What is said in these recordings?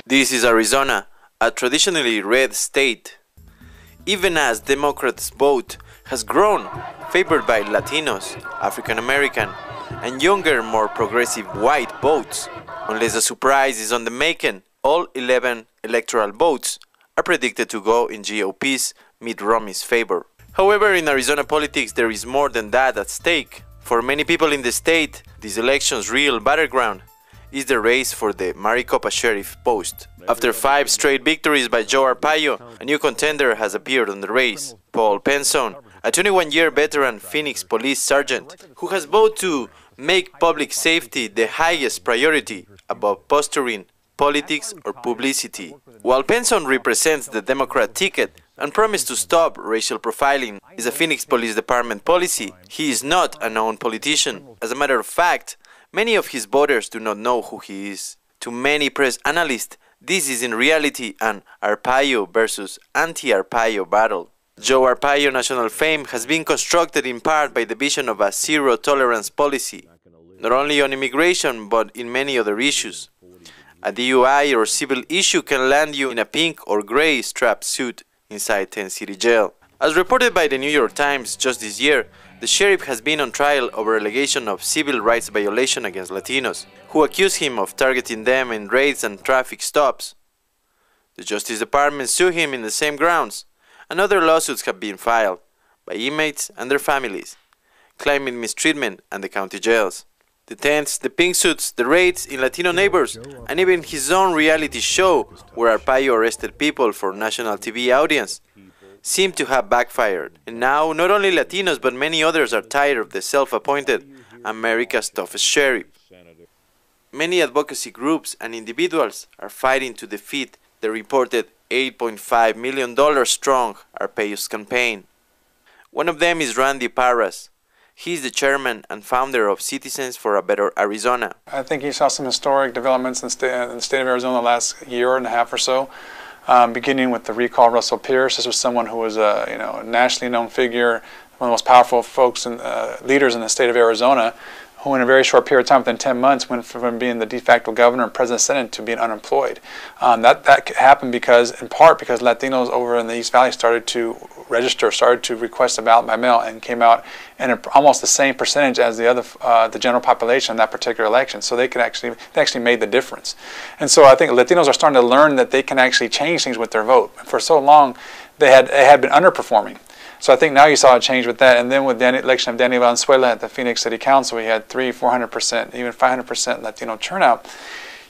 This is Arizona, a traditionally red state. Even as Democrats' vote has grown, favored by Latinos, African American, and younger, more progressive white votes. Unless a surprise is on the making, all 11 electoral votes are predicted to go in GOP's Mitt Romney's favor. However, in Arizona politics, there is more than that at stake. For many people in the state, this election's real battleground is the race for the Maricopa sheriff post. After 5 straight victories by Joe Arpaio, a new contender has appeared on the race. Paul Penson, a 21-year veteran Phoenix police sergeant who has vowed to make public safety the highest priority above posturing, politics, or publicity. While Penson represents the Democrat ticket and promised to stop racial profiling is a Phoenix Police Department policy, he is not a known politician. As a matter of fact, many of his voters do not know who he is. To many press analysts, this is in reality an Arpaio versus anti-Arpaio battle. Joe Arpaio national fame has been constructed in part by the vision of a zero-tolerance policy, not only on immigration but in many other issues. A DUI or civil issue can land you in a pink or gray strap suit inside 10 City Jail. As reported by the New York Times just this year, the sheriff has been on trial over allegation of civil rights violation against Latinos, who accuse him of targeting them in raids and traffic stops. The Justice Department sued him in the same grounds, and other lawsuits have been filed by inmates and their families, claiming mistreatment at the county jails. The tents, the pink suits, the raids in Latino neighbors, and even his own reality show where Arpaio arrested people for national TV audience seem to have backfired. And now, not only Latinos but many others are tired of the self-appointed America's toughest sheriff. Many advocacy groups and individuals are fighting to defeat the reported $8.5 million strong Arpaio's campaign. One of them is Randy Parras. He is the chairman and founder of Citizens for a Better Arizona. I think he saw some historic developments in the state of Arizona the last year and a half or so, beginning with the recall of Russell Pierce. This was someone who was a nationally known figure, one of the most powerful folks and leaders in the state of Arizona, who in a very short period of time, within 10 months, went from being the de facto governor and president of the Senate to being unemployed. That happened in part because Latinos over in the East Valley started to register, started to request a ballot by mail, and came out in almost the same percentage as the general population in that particular election. So they actually made the difference. And so I think Latinos are starting to learn that they can actually change things with their vote. For so long, they had been underperforming. So I think now you saw a change with that, and then with the election of Danny Valenzuela at the Phoenix City Council, we had 300-400%, even 500% Latino turnout.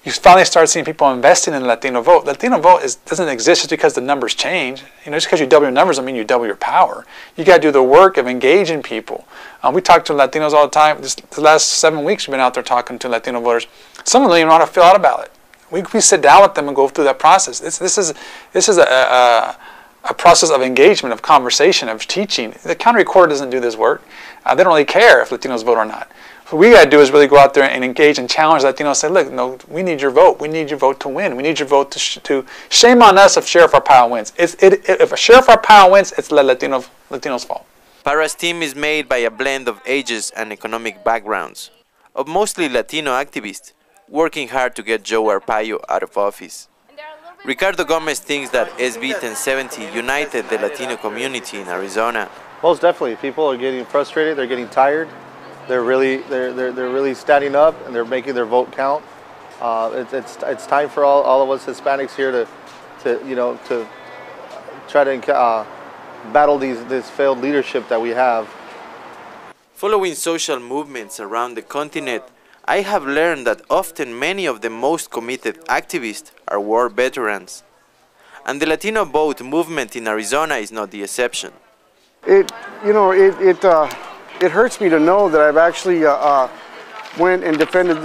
You finally start seeing people investing in the Latino vote. Latino vote doesn't exist just because the numbers change. Just because you double your numbers doesn't mean you double your power. You got to do the work of engaging people. We talk to Latinos all the time. The last 7 weeks we've been out there talking to Latino voters. Some of them don't even know how to fill out a ballot. We sit down with them and go through that process. This is a process of engagement, of conversation, of teaching. The county recorder doesn't do this work. They don't really care if Latinos vote or not. What we got to do is really go out there and engage and challenge Latinos and say, look, no, we need your vote. We need your vote to win. We need your vote to shame on us if Sheriff Arpaio wins. If Sheriff Arpaio wins, it's Latino's fault. Parra's team is made by a blend of ages and economic backgrounds, of mostly Latino activists, working hard to get Joe Arpaio out of office. Ricardo Gomez thinks that SB 1070 united the Latino community in Arizona. Most definitely, people are getting frustrated. They're getting tired. They're really standing up and they're making their vote count. It's time for all of us Hispanics here to try to battle this failed leadership that we have. Following social movements around the continent, I have learned that often many of the most committed activists are war veterans. And the Latino vote movement in Arizona is not the exception. It hurts me to know that I've actually went and defended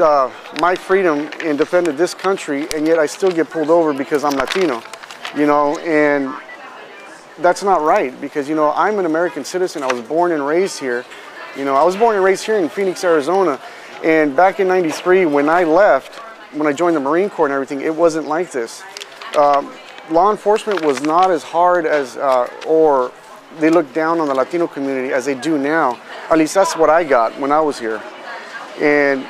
my freedom and defended this country, and yet I still get pulled over because I'm Latino, and that's not right because, I'm an American citizen. I was born and raised here. I was born and raised here in Phoenix, Arizona. And back in '93, when I left, when I joined the Marine Corps and everything, it wasn't like this. Law enforcement was not as hard as, or they looked down on the Latino community as they do now. At least that's what I got when I was here. And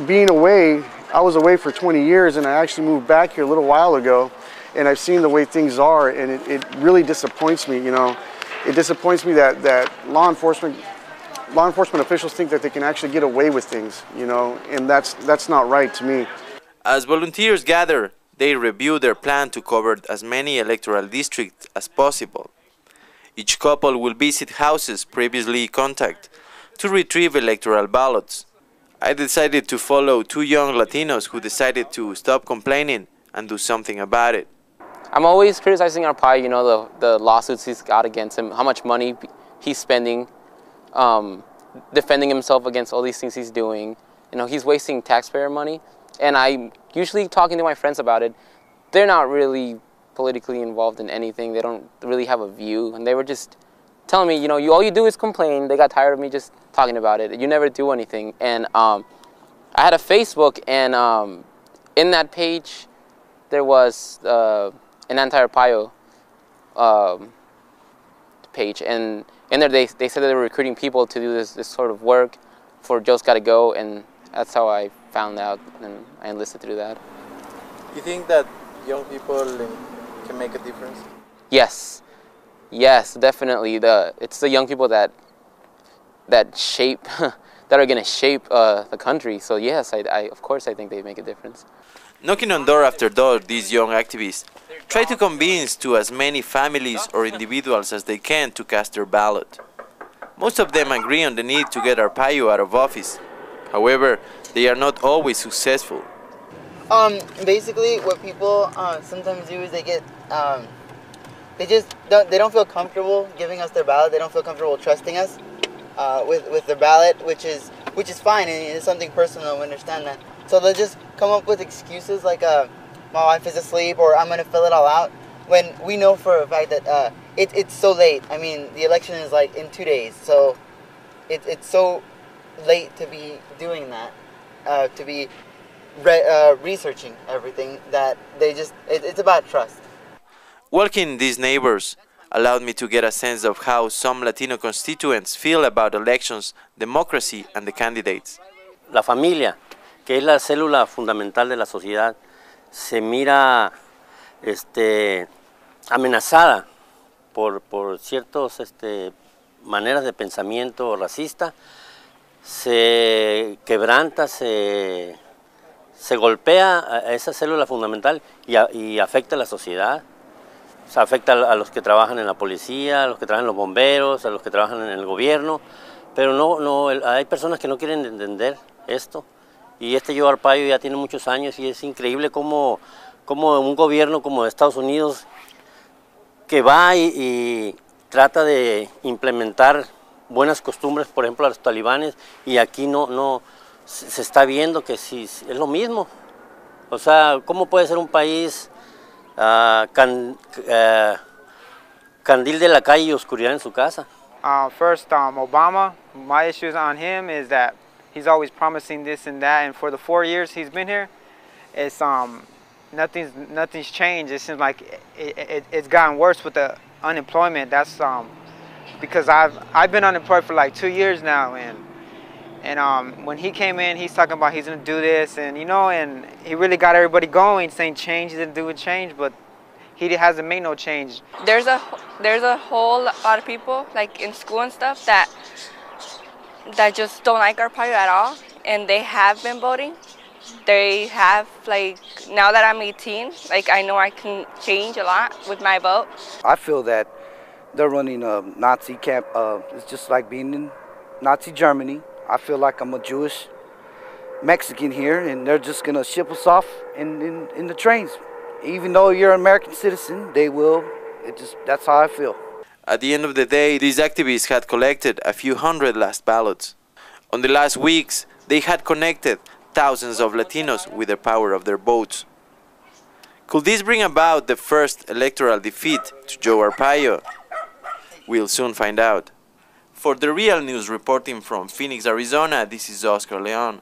being away, I was away for 20 years, and I actually moved back here a little while ago, and I've seen the way things are, and it really disappoints me. You know, it disappoints me that law enforcement officials think that they can actually get away with things. You know, and that's not right to me. As volunteers gather, they review their plan to cover as many electoral districts as possible. Each couple will visit houses previously contacted to retrieve electoral ballots. I decided to follow two young Latinos who decided to stop complaining and do something about it. I'm always criticizing Arpaio, you know, the lawsuits he's got against him, how much money he's spending, defending himself against all these things he's doing. You know, he's wasting taxpayer money. And I'm usually talking to my friends about it. They're not really politically involved in anything. They don't really have a view. And they were just telling me, you know, all you do is complain. They got tired of me just talking about it. You never do anything. And I had a Facebook, and in that page, there was an anti-Arpaio page. And in there, they said that they were recruiting people to do this sort of work for Joe's Gotta Go. And that's how I found out, and I enlisted to do that. You think that young people can make a difference? Yes, yes, definitely. It's the young people that shape, that are going to shape the country. So yes, of course I think they make a difference. Knocking on door after door, these young activists try to convince to as many families or individuals as they can to cast their ballot. Most of them agree on the need to get Arpaio out of office. However, they are not always successful. Basically, what people sometimes do is they don't feel comfortable giving us their ballot. They don't feel comfortable trusting us with their ballot, which is fine, and it's something personal. We understand that. So they'll just come up with excuses like, "My wife is asleep," or "I'm gonna fill it all out." When we know for a fact that it's so late. I mean, the election is like in 2 days, so it's so late to be doing that, to be researching everything, that it's about trust. Walking these neighbors allowed me to get a sense of how some Latino constituents feel about elections, democracy, and the candidates. La familia, que es la célula fundamental de la sociedad, se mira amenazada por ciertas maneras de pensamiento racista. Se quebranta, se golpea a esa célula fundamental y afecta a la sociedad. O sea, afecta a los que trabajan en la policía, a los que trabajan en los bomberos, a los que trabajan en el gobierno, pero hay personas que no quieren entender esto. Y Joe Arpaio ya tiene muchos años, y es increíble cómo un gobierno como Estados Unidos, que va y trata de implementar buenas costumbres, por ejemplo, a los talibanes, y aquí no se está viendo que sí es lo mismo. O sea, ¿cómo puede ser un país candil de la calle y oscuridad en su casa? First, Obama, my issues on him is that he's always promising this and that, and for the 4 years he's been here, it's nothing's changed. It seems like it's gotten worse with the unemployment. That's because I've been unemployed for like 2 years now, and when he came in, he's talking about he's gonna do this, and and he really got everybody going, saying change, he didn't do a change, but he hasn't made no change. There's a whole lot of people, like in school and stuff, that just don't like Arpaio at all, and they have been voting. They have, like, now that I'm 18, like, I know I can change a lot with my vote. I feel that they're running a Nazi camp. It's just like being in Nazi Germany. I feel like I'm a Jewish Mexican here, and they're just gonna ship us off in the trains. Even though you're an American citizen, they will. That's how I feel. At the end of the day, these activists had collected a few hundred last ballots. On the last weeks, they had connected thousands of Latinos with the power of their votes. Could this bring about the first electoral defeat to Joe Arpaio? We'll soon find out. For The Real News reporting from Phoenix, Arizona, this is Oscar Leon.